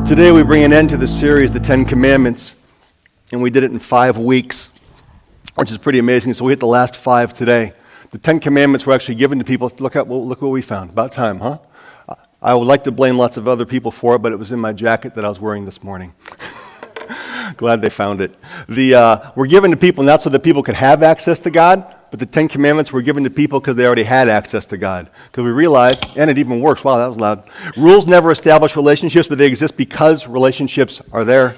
Today we bring an end to the series, The 10 Commandments, and we did it in 5 weeks, which is pretty amazing. So we hit the last 5 today. The 10 Commandments were actually given to people. Look what we found. About time, huh? I would like to blame lots of other people for it, but it was in my jacket that I was wearing this morning. Glad they found it. We're given to people not so that people could have access to God, but the 10 Commandments were given to people because they already had access to God. Because we realized, and it even works, wow, that was loud. Rules never establish relationships, but they exist because relationships are there.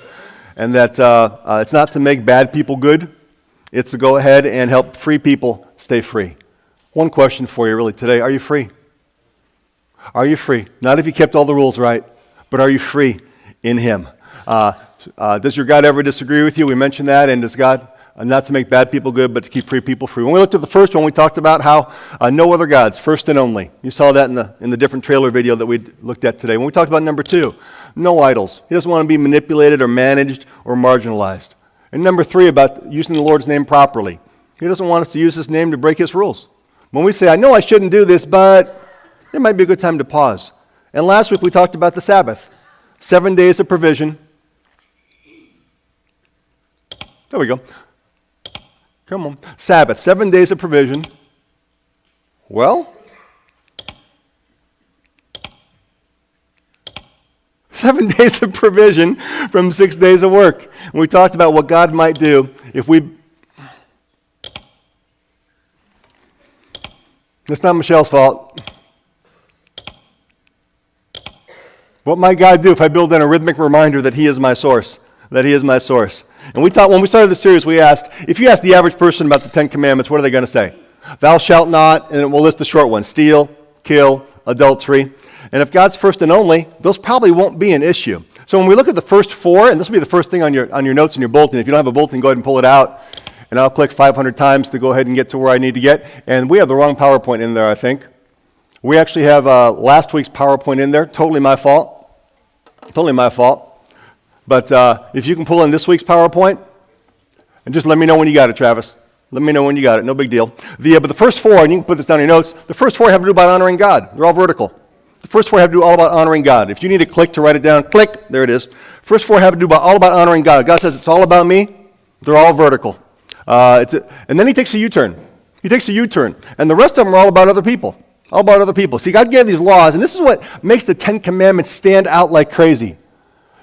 And that it's not to make bad people good. It's to go ahead and help free people stay free. One question for you really today. Are you free? Are you free? Not if you kept all the rules right, but are you free in Him? Does your God ever disagree with you? We mentioned that. And does God, not to make bad people good, but to keep free people free? When we looked at the first one, we talked about how no other gods, first and only. You saw that in the different trailer video that we looked at today. When we talked about number 2, no idols. He doesn't want to be manipulated or managed or marginalized. And number 3, about using the Lord's name properly. He doesn't want us to use His name to break His rules. When we say, I know I shouldn't do this, but it might be a good time to pause. And last week we talked about the Sabbath. 7 days of provision. There we go. Come on. Sabbath, 7 days of provision. Well, 7 days of provision from 6 days of work. And we talked about what God might do if we... It's not Michelle's fault. What might God do if I build in a rhythmic reminder that He is my source? That He is my source. And we thought when we started the series, we asked, if you ask the average person about the 10 Commandments, what are they going to say? Thou shalt not, and we'll list the short ones, steal, kill, adultery. And if God's first and only, those probably won't be an issue. So when we look at the first 4, and this will be the first thing on your notes in your bulletin. If you don't have a bulletin, go ahead and pull it out. And I'll click 500 times to go ahead and get to where I need to get. And we have the wrong PowerPoint in there, I think. We actually have last week's PowerPoint in there. Totally my fault. Totally my fault. But if you can pull in this week's PowerPoint, and just let me know when you got it, Travis. Let me know when you got it. No big deal. But the first 4, and you can put this down in your notes, the first 4 have to do about honoring God. They're all vertical. The first 4 have to do all about honoring God. If you need a click to write it down, click. There it is. First 4 have to do all about honoring God. God says it's all about me. They're all vertical. And then He takes a U-turn. He takes a U-turn. And the rest of them are all about other people. All about other people. See, God gave these laws, and this is what makes the 10 Commandments stand out like crazy.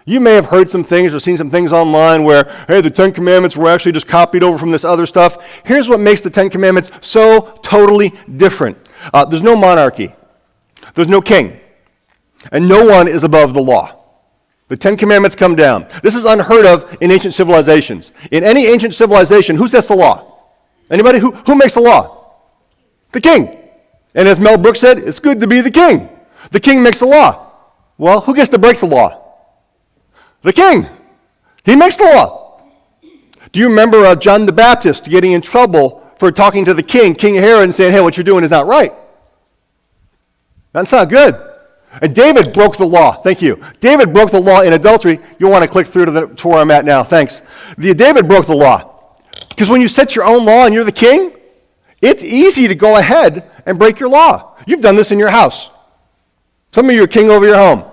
You may have heard some things or seen some things online where, hey, the 10 Commandments were actually just copied over from this other stuff. Here's what makes the 10 Commandments so totally different. There's no monarchy. There's no king. And no one is above the law. The 10 Commandments come down. This is unheard of in ancient civilizations. In any ancient civilization, who sets the law? Anybody? Who makes the law? The king. And as Mel Brooks said, it's good to be the king. The king makes the law. Well, who gets to break the law? The king. He makes the law. Do you remember John the Baptist getting in trouble for talking to the king, King Herod, and saying, hey, what you're doing is not right? That's not good. And David broke the law. Thank you. David broke the law in adultery. You'll want to click through to where I'm at now. Thanks. David broke the law. Because when you set your own law and you're the king, it's easy to go ahead and break your law. You've done this in your house. Some of you are king over your home.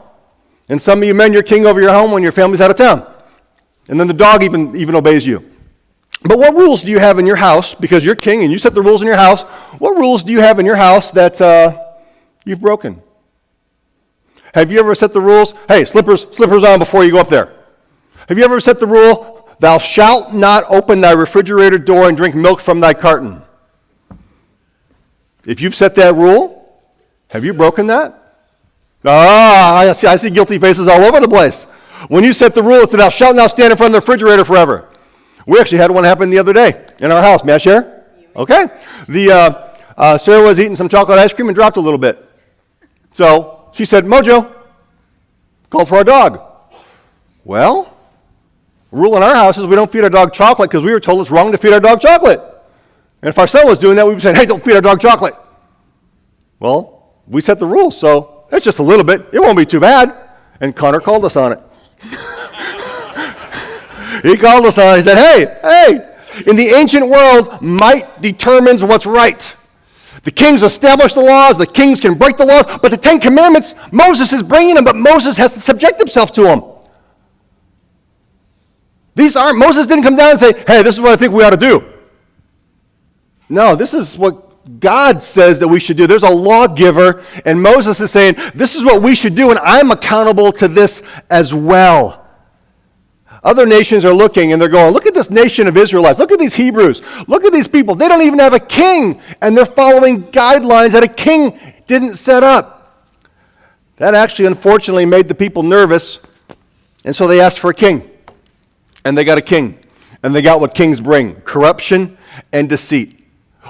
And some of you men, you're king over your home when your family's out of town. And then the dog even obeys you. But what rules do you have in your house, because you're king and you set the rules in your house, what rules do you have in your house that you've broken? Have you ever set the rules, hey, slippers on before you go up there? Have you ever set the rule, thou shalt not open thy refrigerator door and drink milk from thy carton? If you've set that rule, have you broken that? I see guilty faces all over the place. When you set the rule, it said, thou shalt not stand in front of the refrigerator forever. We actually had one happen the other day in our house. May I share? Okay. Sarah was eating some chocolate ice cream and dropped a little bit. So she said, Mojo, called for our dog. Well, the rule in our house is we don't feed our dog chocolate because we were told it's wrong to feed our dog chocolate. And if our son was doing that, we'd be saying, hey, don't feed our dog chocolate. Well, we set the rules, so it's just a little bit. It won't be too bad. And Connor called us on it. He called us on it. He said, hey, in the ancient world, might determines what's right. The kings establish the laws, the kings can break the laws, but the 10 Commandments, Moses is bringing them, but Moses has to subject himself to them. Moses didn't come down and say, hey, this is what I think we ought to do. No, this is what God says that we should do. There's a lawgiver, and Moses is saying, this is what we should do, and I'm accountable to this as well. Other nations are looking, and they're going, look at this nation of Israelites. Look at these Hebrews. Look at these people. They don't even have a king, and they're following guidelines that a king didn't set up. That actually, unfortunately, made the people nervous, and so they asked for a king. And they got a king. And they got what kings bring, corruption and deceit.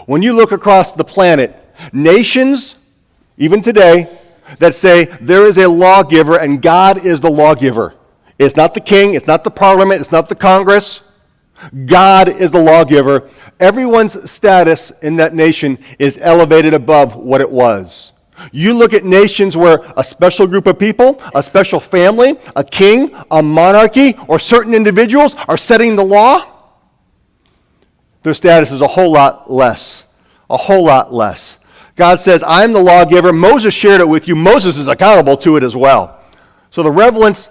When you look across the planet, nations, even today, that say there is a lawgiver and God is the lawgiver. It's not the king, it's not the parliament, it's not the Congress. God is the lawgiver. Everyone's status in that nation is elevated above what it was. You look at nations where a special group of people, a special family, a king, a monarchy, or certain individuals are setting the law, their status is a whole lot less. A whole lot less. God says, I'm the lawgiver. Moses shared it with you. Moses is accountable to it as well. So the relevance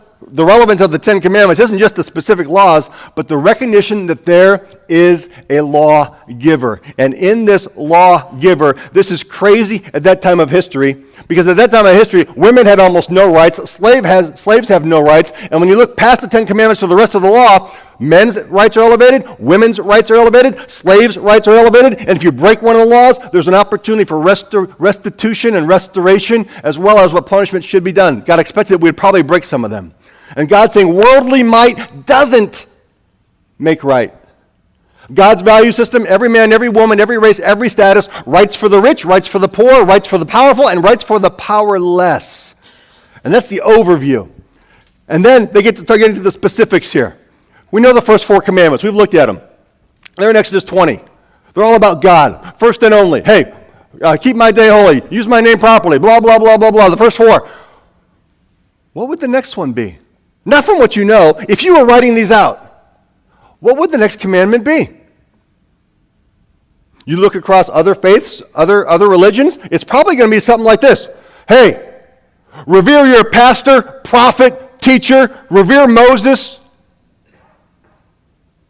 of the Ten Commandments isn't just the specific laws, but the recognition that there is a lawgiver. And in this lawgiver, this is crazy at that time of history, because at that time of history, women had almost no rights, slaves have no rights, and when you look past the Ten Commandments to the rest of the law, men's rights are elevated, women's rights are elevated, slaves' rights are elevated, and if you break one of the laws, there's an opportunity for restitution and restoration, as well as what punishment should be done. God expected that we'd probably break some of them. And God's saying worldly might doesn't make right. God's value system, every man, every woman, every race, every status, rights for the rich, rights for the poor, rights for the powerful, and rights for the powerless. And that's the overview. And then they get to start getting into the specifics here. We know the first 4 commandments. We've looked at them. They're in Exodus 20. They're all about God. First and only. Hey, keep my day holy. Use my name properly. Blah, blah, blah, blah, blah. The first 4. What would the next one be? Not from what you know. If you were writing these out, what would the next commandment be? You look across other faiths, other religions, it's probably going to be something like this. Hey, revere your pastor, prophet, teacher, revere Moses,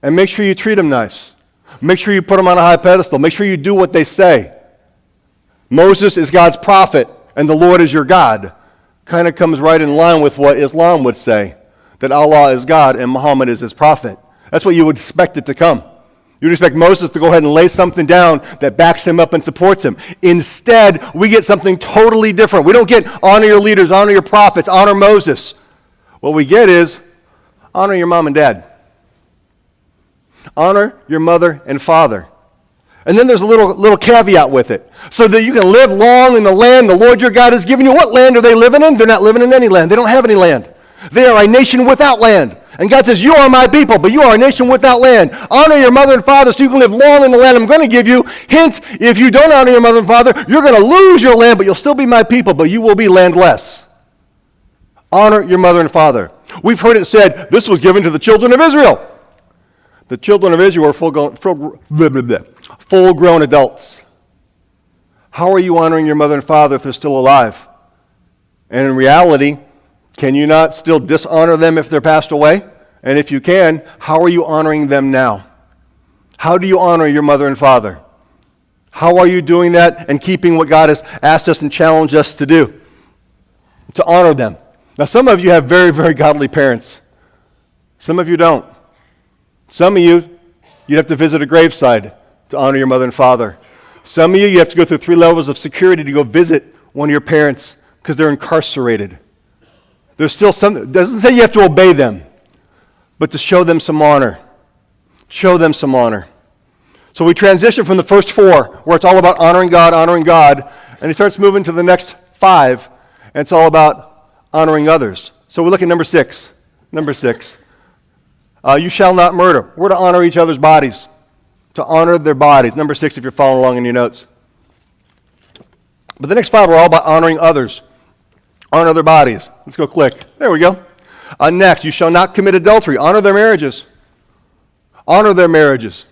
and make sure you treat him nice. Make sure you put him on a high pedestal. Make sure you do what they say. Moses is God's prophet, and the Lord is your God. Kind of comes right in line with what Islam would say, that Allah is God and Muhammad is his prophet. That's what you would expect it to come. You'd expect Moses to go ahead and lay something down that backs him up and supports him. Instead, we get something totally different. We don't get honor your leaders, honor your prophets, honor Moses. What we get is honor your mom and dad. Honor your mother and father. And then there's a little caveat with it. So that you can live long in the land the Lord your God has given you. What land are they living in? They're not living in any land. They don't have any land. They are a nation without land. And God says, you are my people, but you are a nation without land. Honor your mother and father so you can live long in the land I'm going to give you. Hint, if you don't honor your mother and father, you're going to lose your land, but you'll still be my people, but you will be landless. Honor your mother and father. We've heard it said, this was given to the children of Israel. The children of Israel were full-grown adults. How are you honoring your mother and father if they're still alive? And in reality, can you not still dishonor them if they're passed away? And if you can, how are you honoring them now? How do you honor your mother and father? How are you doing that and keeping what God has asked us and challenged us to do? To honor them. Now, some of you have very, very godly parents. Some of you don't. Some of you, you'd have to visit a graveside to honor your mother and father. Some of you, you have to go through 3 levels of security to go visit one of your parents because they're incarcerated. There's still some, it doesn't say you have to obey them, but to show them some honor. Show them some honor. So we transition from the first 4, where it's all about honoring God, and he starts moving to the next 5, and it's all about honoring others. So we look at number 6. Number 6. You shall not murder. We're to honor each other's bodies. To honor their bodies. Number 6, if you're following along in your notes. But the next 5 are all about honoring others. Honor their bodies. Let's go click. There we go. Next, you shall not commit adultery. Honor their marriages. Honor their marriages.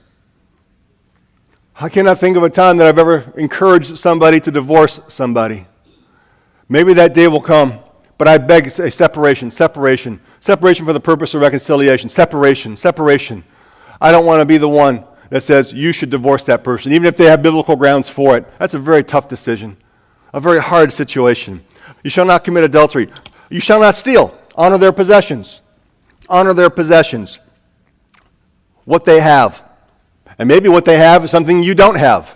I cannot think of a time that I've ever encouraged somebody to divorce somebody. Maybe that day will come, But I beg, say separation for the purpose of reconciliation, separation. I don't want to be the one that says you should divorce that person, even if they have biblical grounds for it. That's a very tough decision, a very hard situation. You shall not commit adultery. You shall not steal. Honor their possessions. Honor their possessions. What they have. And maybe what they have is something you don't have.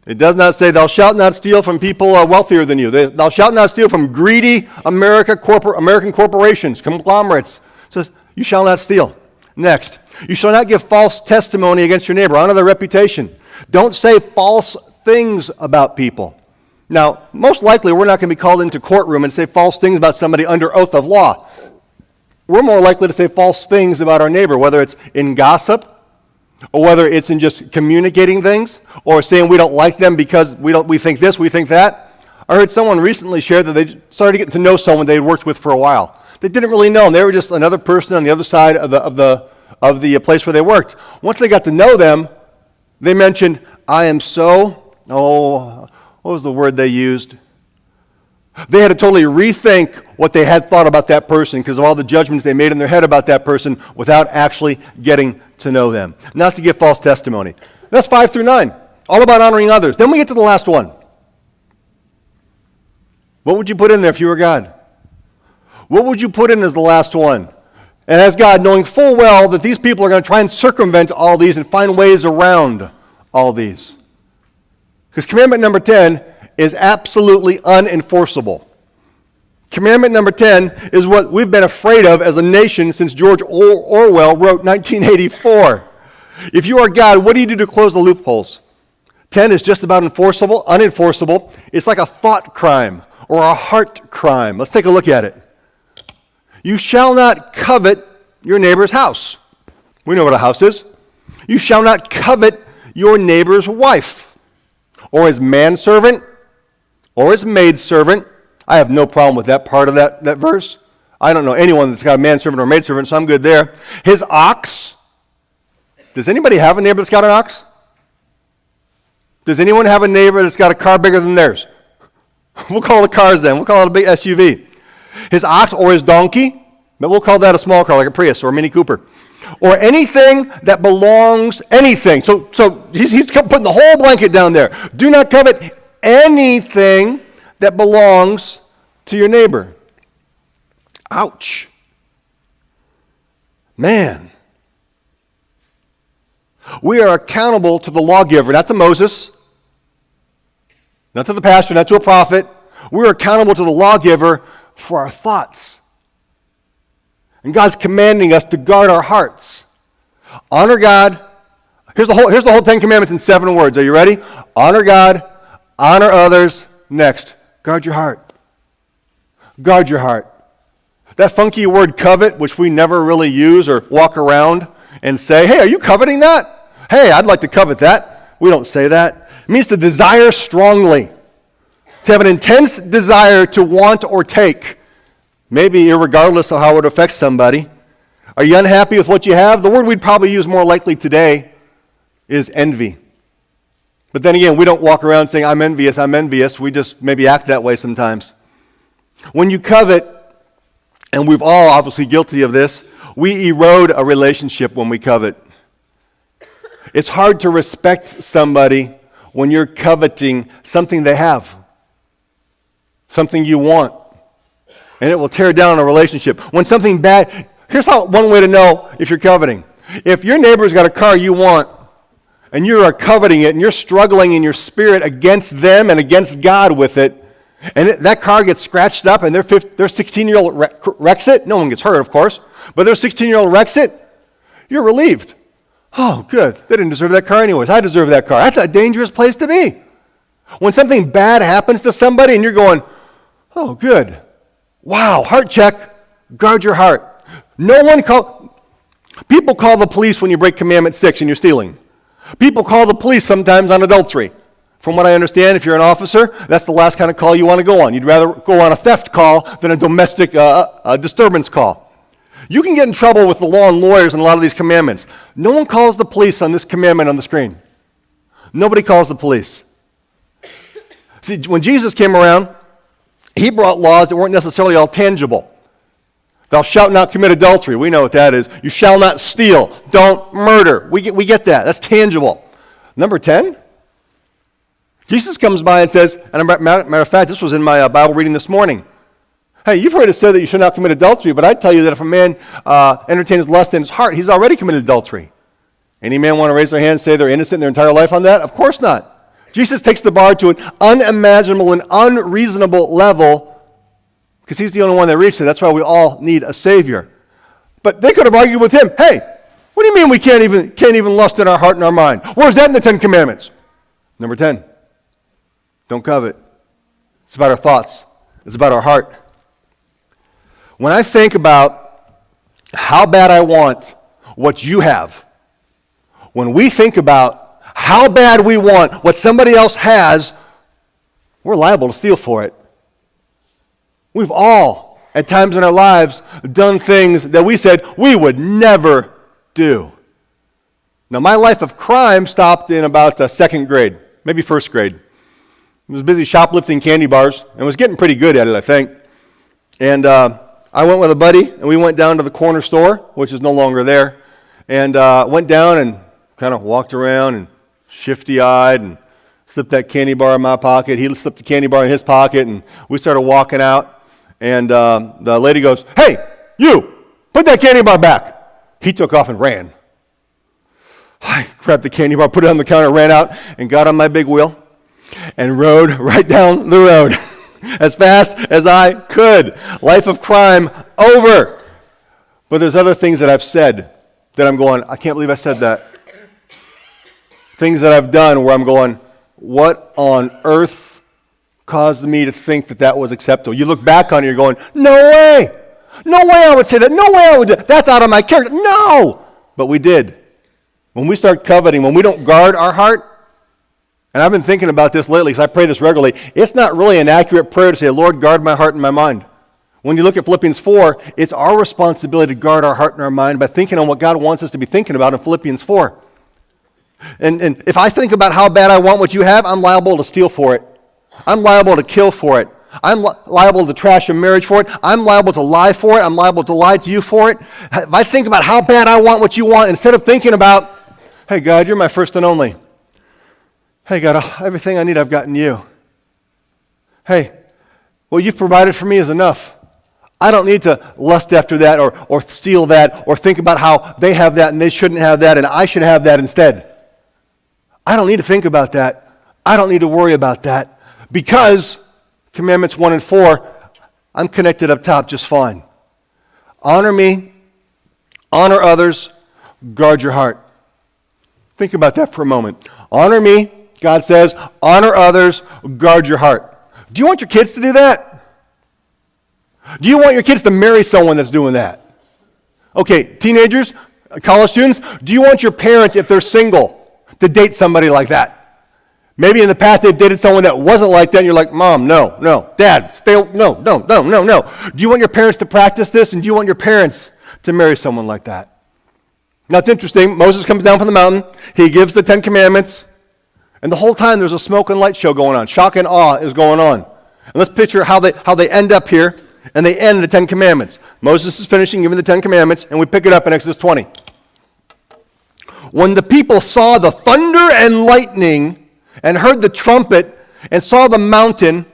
It does not say, thou shalt not steal from people wealthier than you. Thou shalt not steal from greedy American corporations, conglomerates. It says, you shall not steal. Next, you shall not give false testimony against your neighbor. Honor their reputation. Don't say false things about people. Now, most likely, we're not going to be called into courtroom and say false things about somebody under oath of law. We're more likely to say false things about our neighbor, whether it's in gossip, or whether it's in just communicating things, or saying we don't like them because we think this, we think that. I heard someone recently share that they started getting to know someone they had worked with for a while. They didn't really know them. They were just another person on the other side of the place where they worked. Once they got to know them, they mentioned, I am so, what was the word they used? They had to totally rethink what they had thought about that person because of all the judgments they made in their head about that person without actually getting to know them. Not to give false testimony. That's 5 through 9. All about honoring others. Then we get to the last one. What would you put in there if you were God? What would you put in as the last one? And as God, knowing full well that these people are going to try and circumvent all these and find ways around all these. Because commandment number 10 is absolutely unenforceable. Commandment number 10 is what we've been afraid of as a nation since George Orwell wrote 1984. If you are God, what do you do to close the loopholes? 10 is just about unenforceable. It's like a thought crime or a heart crime. Let's take a look at it. You shall not covet your neighbor's house. We know what a house is. You shall not covet your neighbor's wife, or his manservant, or his maidservant. I have no problem with that part of that verse. I don't know anyone that's got a manservant or maidservant, so I'm good there. His ox. Does anybody have a neighbor that's got an ox? Does anyone have a neighbor that's got a car bigger than theirs? We'll call it cars then. We'll call it a big SUV. His ox or his donkey, but we'll call that a small car like a Prius or a Mini Cooper. Or anything that belongs, anything. So he's putting the whole blanket down there. Do not covet anything that belongs to your neighbor. Ouch. Man. We are accountable to the lawgiver, not to Moses, not to the pastor, not to a prophet. We're accountable to the lawgiver for our thoughts. And God's commanding us to guard our hearts. Honor God. Here's the whole 10 Commandments in 7 words. Are you ready? Honor God, honor others. Next, guard your heart. Guard your heart. That funky word covet, which we never really use or walk around and say, hey, are you coveting that? Hey, I'd like to covet that. We don't say that. It means to desire strongly. To have an intense desire to want or take. Maybe irregardless of how it affects somebody. Are you unhappy with what you have? The word we'd probably use more likely today is envy. But then again, we don't walk around saying, I'm envious. We just maybe act that way sometimes. When you covet, and we've all obviously guilty of this, we erode a relationship when we covet. It's hard to respect somebody when you're coveting something they have, something you want, and it will tear down a relationship. When something bad, here's one way to know if you're coveting. If your neighbor's got a car you want, and you are coveting it, and you're struggling in your spirit against them and against God with it, and that car gets scratched up, and their 16-year-old wrecks it. No one gets hurt, of course, but their 16-year-old wrecks it. You're relieved. Oh, good. They didn't deserve that car anyways. I deserve that car. That's a dangerous place to be. When something bad happens to somebody, and you're going, oh, good. Wow, heart check. Guard your heart. People call the police when you break Commandment 6 and you're stealing. People call the police sometimes on adultery. From what I understand, if you're an officer, that's the last kind of call you want to go on. You'd rather go on a theft call than a domestic disturbance call. You can get in trouble with the law and lawyers in a lot of these commandments. No one calls the police on this commandment on the screen. Nobody calls the police. See, when Jesus came around, he brought laws that weren't necessarily all tangible. Thou shalt not commit adultery. We know what that is. You shall not steal. Don't murder. We get that. That's tangible. Number 10, Jesus comes by and says, and matter of fact, this was in my Bible reading this morning. Hey, you've heard it said that you should not commit adultery, but I tell you that if a man entertains lust in his heart, he's already committed adultery. Any man want to raise their hand and say they're innocent their entire life on that? Of course not. Jesus takes the bar to an unimaginable and unreasonable level because he's the only one that reached it. That's why we all need a Savior. But they could have argued with him, hey, what do you mean we can't even lust in our heart and our mind? Where's that in the 10 Commandments? Number 10, don't covet. It's about our thoughts. It's about our heart. When I think about how bad I want what you have, when we think about how bad we want what somebody else has, we're liable to steal for it. We've all, at times in our lives, done things that we said we would never do. Now, my life of crime stopped in about second grade, maybe first grade. I was busy shoplifting candy bars and was getting pretty good at it, I think. And I went with a buddy, and we went down to the corner store, which is no longer there, and went down and kind of walked around and shifty-eyed and slipped that candy bar in my pocket. He slipped the candy bar in his pocket, and we started walking out. And the lady goes, hey, you, put that candy bar back. He took off and ran. I grabbed the candy bar, put it on the counter, ran out, and got on my big wheel and rode right down the road as fast as I could. Life of crime over. But there's other things that I've said that I'm going, I can't believe I said that. Things that I've done where I'm going, what on earth caused me to think that that was acceptable? You look back on it, you're going, no way. No way I would say that. No way I would do that. That's out of my character. No. But we did. When we start coveting, when we don't guard our heart, and I've been thinking about this lately because I pray this regularly, it's not really an accurate prayer to say, Lord, guard my heart and my mind. When you look at Philippians 4, it's our responsibility to guard our heart and our mind by thinking on what God wants us to be thinking about in Philippians 4. And if I think about how bad I want what you have, I'm liable to steal for it. I'm liable to kill for it. I'm liable to trash a marriage for it. I'm liable to lie for it. I'm liable to lie to you for it. If I think about how bad I want what you want, instead of thinking about, hey, God, you're my first and only. Hey, God, everything I need I've gotten you. Hey, what you've provided for me is enough. I don't need to lust after that or steal that or think about how they have that and they shouldn't have that and I should have that instead. I don't need to think about that. I don't need to worry about that. Because Commandments 1 and 4, I'm connected up top just fine. Honor me, honor others, guard your heart. Think about that for a moment. Honor me, God says, honor others, guard your heart. Do you want your kids to do that? Do you want your kids to marry someone that's doing that? Okay, teenagers, college students, do you want your parents, if they're single, to date somebody like that? Maybe in the past they've dated someone that wasn't like that, and you're like, Mom, no. Dad, no. Do you want your parents to practice this, and do you want your parents to marry someone like that? Now, it's interesting. Moses comes down from the mountain. He gives the 10 Commandments, and the whole time there's a smoke and light show going on. Shock and awe is going on. And let's picture how they end up here, and they end the 10 Commandments. Moses is finishing giving the 10 Commandments, and we pick it up in Exodus 20. When the people saw the thunder and lightning and heard the trumpet and saw the mountain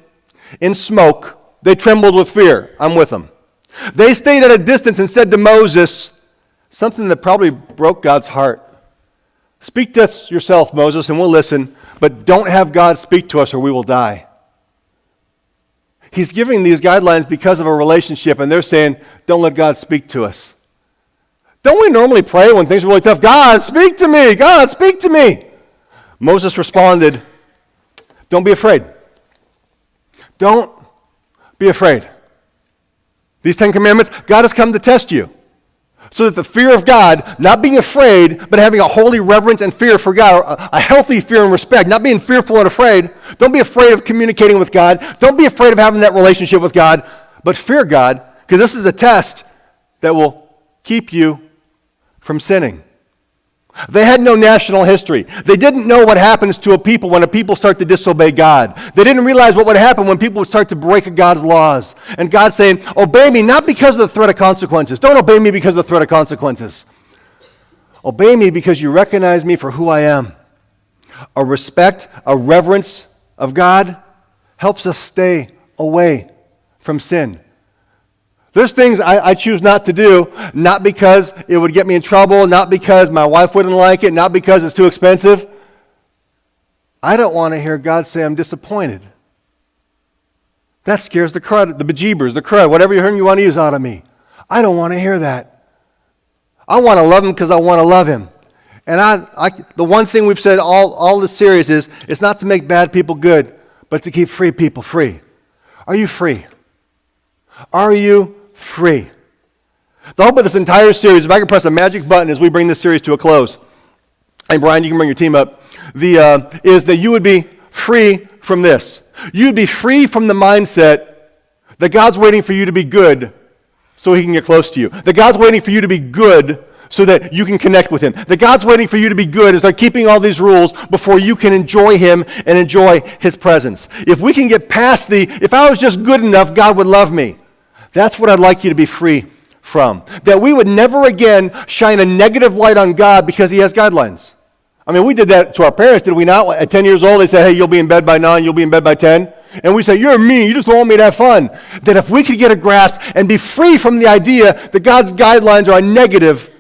in smoke, they trembled with fear. I'm with them. They stayed at a distance and said to Moses, something that probably broke God's heart. Speak to us yourself, Moses, and we'll listen, but don't have God speak to us or we will die. He's giving these guidelines because of a relationship, and they're saying, don't let God speak to us. Don't we normally pray when things are really tough? God, speak to me. God, speak to me. Moses responded, don't be afraid. Don't be afraid. These 10 Commandments, God has come to test you. So that the fear of God, not being afraid, but having a holy reverence and fear for God, a healthy fear and respect, not being fearful and afraid. Don't be afraid of communicating with God. Don't be afraid of having that relationship with God, but fear God, because this is a test that will keep you from sinning. They had no national history. They didn't know what happens to a people when a people start to disobey God. They didn't realize what would happen when people would start to break God's laws. And God's saying, obey me not because of the threat of consequences. Don't obey me because of the threat of consequences. Obey me because you recognize me for who I am. A respect, a reverence of God helps us stay away from sin. There's things I choose not to do, not because it would get me in trouble, not because my wife wouldn't like it, not because it's too expensive. I don't want to hear God say I'm disappointed. That scares the crud, the bejeebers, the crud, whatever you want to use out of me. I don't want to hear that. I want to love him because I want to love him. And the one thing we've said all this series is, it's not to make bad people good, but to keep free people free. Are you free? Are you free? The hope of this entire series, if I can press a magic button as we bring this series to a close, and Brian, you can bring your team up, is that you would be free from this. You'd be free from the mindset that God's waiting for you to be good so he can get close to you. That God's waiting for you to be good so that you can connect with him. That God's waiting for you to be good and start keeping all these rules before you can enjoy him and enjoy his presence. If we can get past if I was just good enough, God would love me. That's what I'd like you to be free from. That we would never again shine a negative light on God because he has guidelines. I mean, we did that to our parents, did we not? At 10 years old, they said, hey, you'll be in bed by 9, you'll be in bed by 10. And we say, you're mean, you just don't want me to have fun. That if we could get a grasp and be free from the idea that God's guidelines are negative,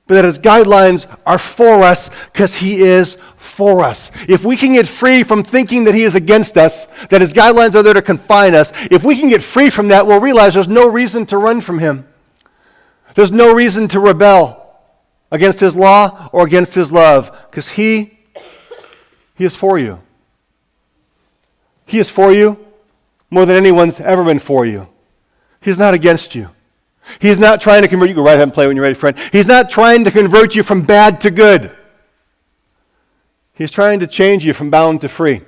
but that his guidelines are for us because he is for us. If we can get free from thinking that he is against us, that his guidelines are there to confine us, if we can get free from that, we'll realize there's no reason to run from him. There's no reason to rebel against his law or against his love, because he is for you. He is for you more than anyone's ever been for you. He's not against you. He's not trying to convert you. Go right ahead and play when you're ready, friend. He's not trying to convert you from bad to good. He's trying to change you from bound to free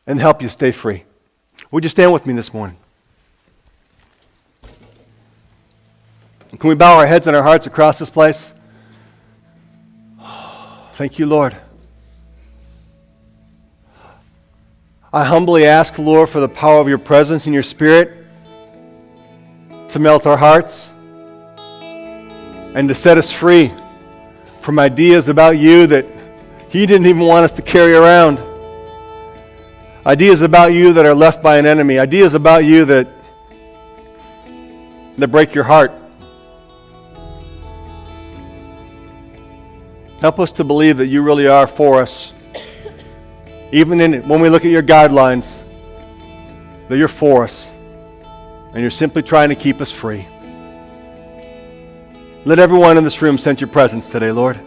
and help you stay free. Would you stand with me this morning? Can we bow our heads and our hearts across this place? Thank you, Lord. I humbly ask, Lord, for the power of your presence and your Spirit to melt our hearts and to set us free from ideas about you that you didn't even want us to carry around. Ideas about you that are left by an enemy. Ideas about you that break your heart. Help us to believe that you really are for us. Even when we look at your guidelines, that you're for us. And you're simply trying to keep us free. Let everyone in this room sense your presence today, Lord.